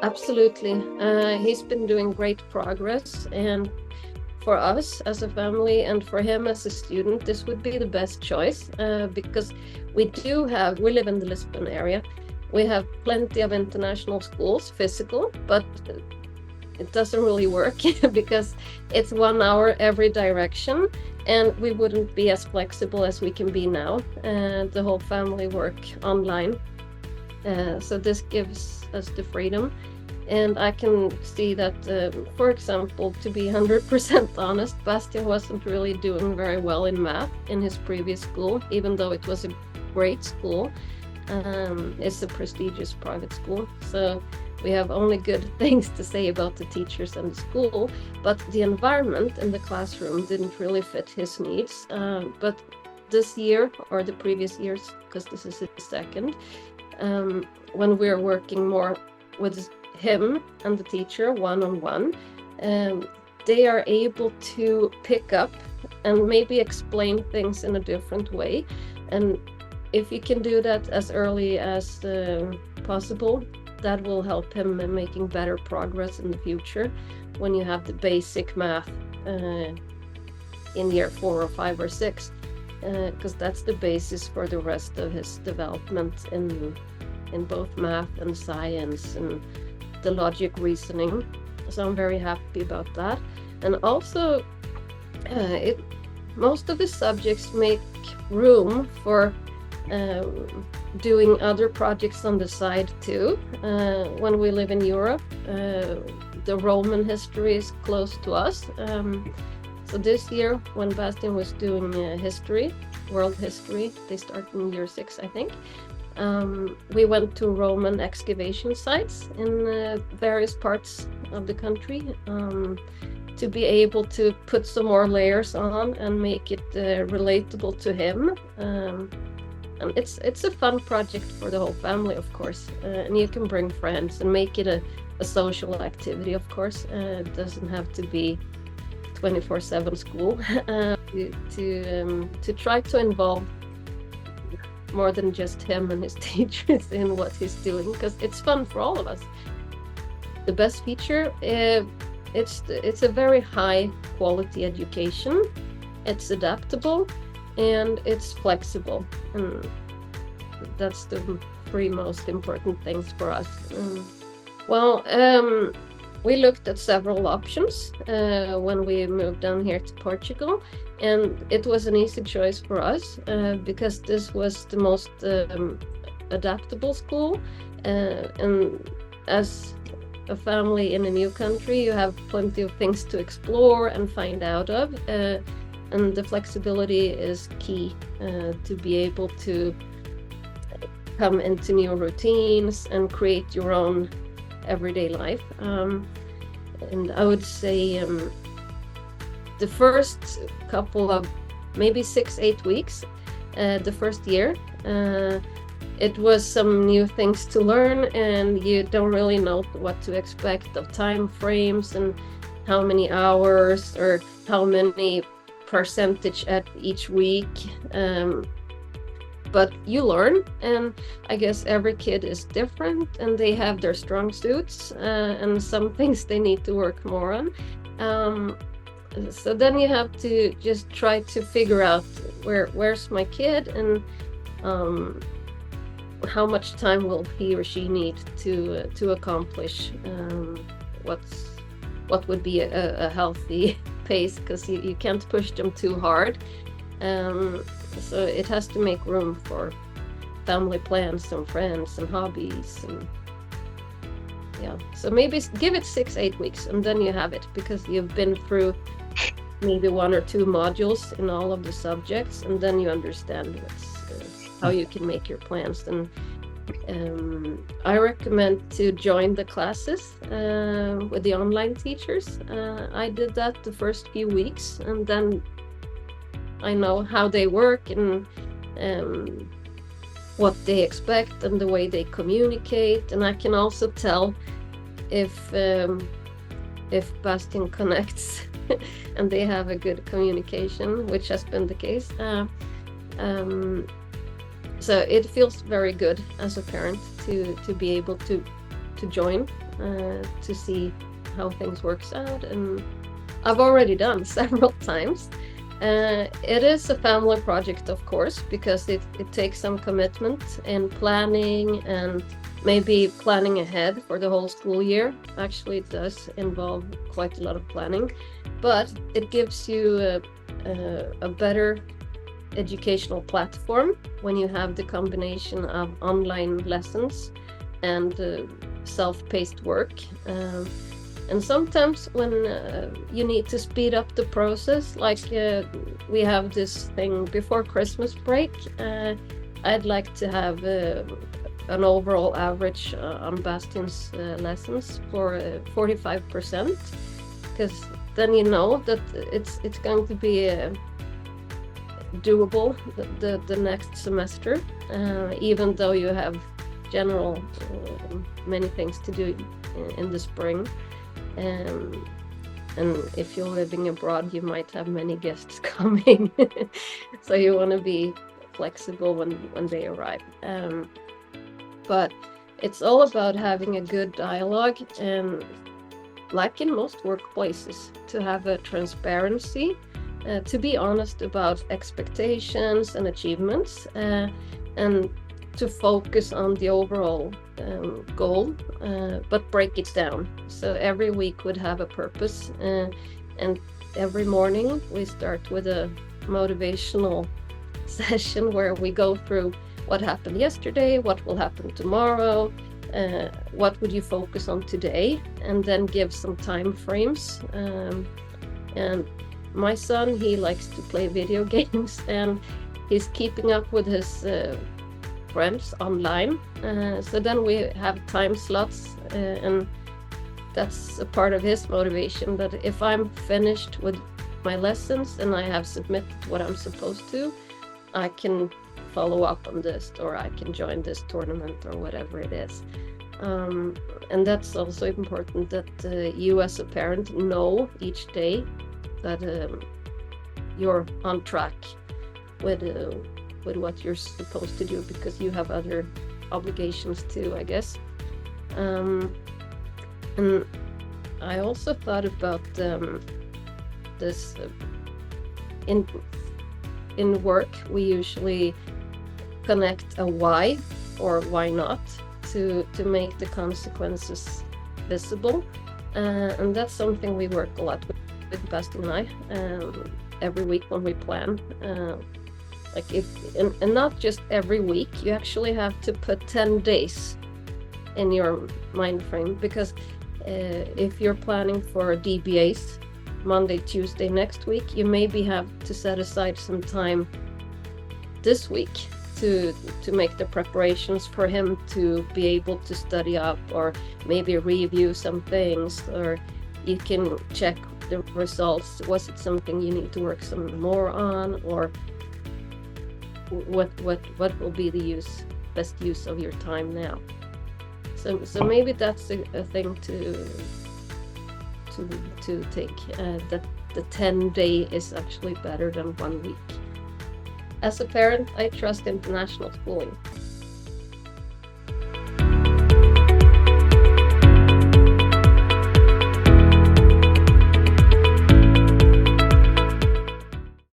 Absolutely. He's been doing great progress, and for us as a family and for him as a student, this would be the best choice because we live in the Lisbon area. We have plenty of international schools, physical, but it doesn't really work because it's 1 hour every direction, and we wouldn't be as flexible as we can be now. The whole family work online. So this gives us the freedom. And I can see that, for example, to be 100% honest, Bastian wasn't really doing very well in math in his previous school, even though it was a great school. It's a prestigious private school. So we have only good things to say about the teachers and the school, but the environment in the classroom didn't really fit his needs. But this year, or the previous years, because this is his second, when we're working more with him and the teacher one-on-one, they are able to pick up and maybe explain things in a different way. And if you can do that as early as possible, that will help him in making better progress in the future when you have the basic math in year 4 or 5 or 6, because that's the basis for the rest of his development in both math and science and the logic reasoning. So I'm very happy about that. And also most of the subjects make room for doing other projects on the side too. When we live in Europe, the Roman history is close to us. So this year, when Bastian was doing history, world history, they start in year 6, I think. We went to Roman excavation sites in various parts of the country to be able to put some more layers on and make it relatable to him. And it's a fun project for the whole family, of course. And you can bring friends and make it a social activity, of course. It doesn't have to be 24/7 school. To try to involve more than just him and his teachers in what he's doing, because it's fun for all of us. The best feature, it's a very high quality education. It's adaptable and it's flexible, and that's the 3 most important things for us. We looked at several options when we moved down here to Portugal, and it was an easy choice for us because this was the most adaptable school. And as a family in a new country, you have plenty of things to explore and find out of. And the flexibility is key to be able to come into new routines and create your own everyday life. And I would say the first couple of maybe 6-8 weeks, the first year, it was some new things to learn, and you don't really know what to expect of time frames and how many hours or how many percentage at each week. But you learn, and I guess every kid is different and they have their strong suits and some things they need to work more on. So then you have to just try to figure out where's my kid, and how much time will he or she need to accomplish what would be a healthy pace, because you can't push them too hard. So it has to make room for family plans and friends and hobbies, and yeah. So maybe give it 6-8 weeks, and then you have it, because you've been through maybe 1 or 2 modules in all of the subjects, and then you understand how you can make your plans. And I recommend to join the classes with the online teachers. I did that the first few weeks, and then I know how they work and what they expect and the way they communicate, and I can also tell if Bastian connects and they have a good communication, which has been the case. So it feels very good as a parent to be able to join to see how things works out, and I've already done several times. It is a family project, of course, because it takes some commitment in planning and maybe planning ahead for the whole school year. Actually, it does involve quite a lot of planning, but it gives you a better educational platform when you have the combination of online lessons and self-paced work. And sometimes when you need to speed up the process, like we have this thing before Christmas break, I'd like to have an overall average on Bastian's lessons for 45%, because then you know that it's going to be doable the next semester, even though you have general many things to do in the spring. And if you're living abroad, you might have many guests coming, so you want to be flexible when they arrive. But it's all about having a good dialogue, and like in most workplaces, to have a transparency, to be honest about expectations and achievements, and to focus on the overall goal, but break it down. So every week would have a purpose, and every morning we start with a motivational session where we go through what happened yesterday, what will happen tomorrow, what would you focus on today, and then give some time frames. And my son, he likes to play video games, and he's keeping up with his friends online. So then we have time slots, and that's a part of his motivation, that if I'm finished with my lessons and I have submitted what I'm supposed to, I can follow up on this, or I can join this tournament, or whatever it is. And that's also important, that you as a parent know each day that you're on track with what you're supposed to do, because you have other obligations too, I guess. And I also thought about this in work. We usually connect a why or why not to make the consequences visible, and that's something we work a lot with Basti and I every week when we plan. Like and not just every week, you actually have to put 10 days in your mind frame, because if you're planning for DBAs Monday, Tuesday next week, you maybe have to set aside some time this week to make the preparations for him to be able to study up, or maybe review some things, or you can check the results. Was it something you need to work some more on, or what will be the best use of your time now? So maybe that's a thing to take, that the 10-day is actually better than 1 week. As a parent, I trust international schooling.